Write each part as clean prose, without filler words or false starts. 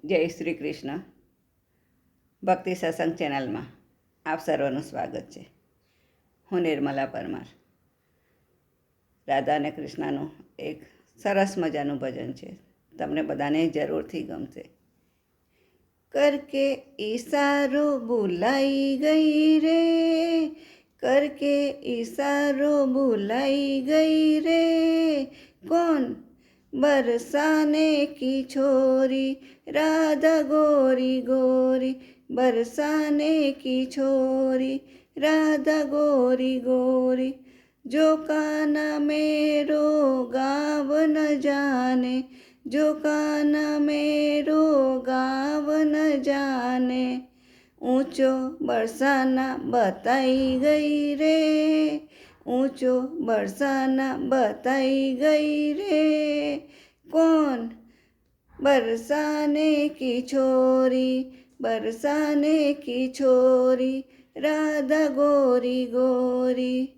જય શ્રી કૃષ્ણ. ભક્તિ સત્સંગ ચેનલમાં આપ સર્વનું સ્વાગત છે. હું નિર્મલા પરમાર. રાધા અને કૃષ્ણનું એક સરસ મજાનું ભજન છે, તમને બધાને જરૂરથી ગમશે. કરકે ઈશારો ભૂલાઈ ગઈ રે, કરકે ઈશારો ભૂલાઈ ગઈ રે, કોણ बरसाने की छोरी, राधा गोरी गोरी, बरसाने की छोरी, राधा गोरी गोरी, जो काना मेरो गाव न जाने, जो काना मेरो गाव न जाने, ऊंचो बरसाना बताई गई रे, ऊंचो बरसाना बताई गई रे, कौन बरसाने की छोरी, बरसाने की छोरी, राधा गोरी गोरी,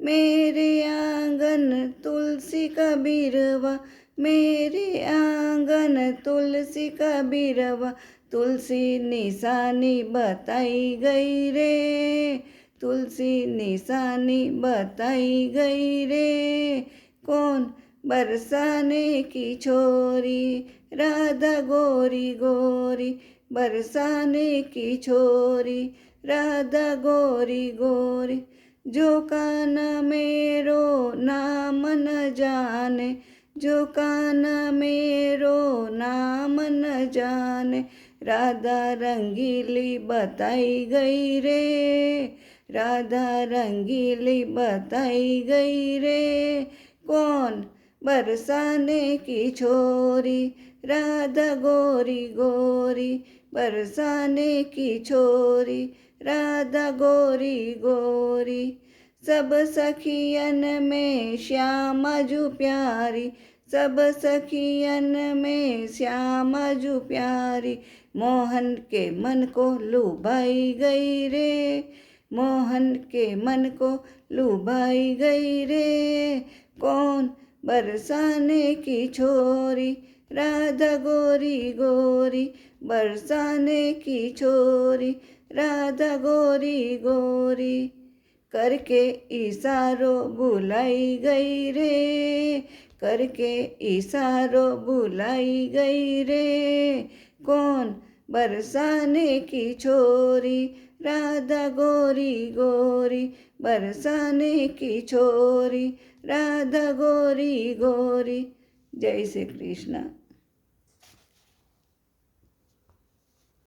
मेरे आंगन तुलसी का बिरवा, मेरे आंगन तुलसी का बिरवा, तुलसी निशानी बताई गई रे, तुलसी निशानी बताई गई रे, कौन बरसाने की छोरी, राधा गोरी गोरी, बरसाने की छोरी, राधा गोरी गोरी, जो काना मेरो नाम न जाने, जो काना मेरो नाम न जाने, राधा रंगीली बताई गई रे, राधा रंगीली बताई गई रे, कौन बरसाने की छोरी, राधा गोरी गोरी, बरसाने की छोरी, राधा गोरी गोरी, सब सखियन में श्यामा जू प्यारी, सब सखियन में श्यामा जू प्यारी, मोहन के मन को लुभाई गई रे, मोहन के मन को लुभाई गई रे, कौन बरसाने की छोरी, राधा गोरी गोरी, बरसाने की छोरी, राधा गोरी गोरी, करके इशारो भुलाई गई रे, करके इशारो भुलाई गई रे, कौन बरसाने की छोरी, राधा गोरी गोरी, बरसाने की छोरी, राधा गोरी गोरी. जय श्री कृष्ण.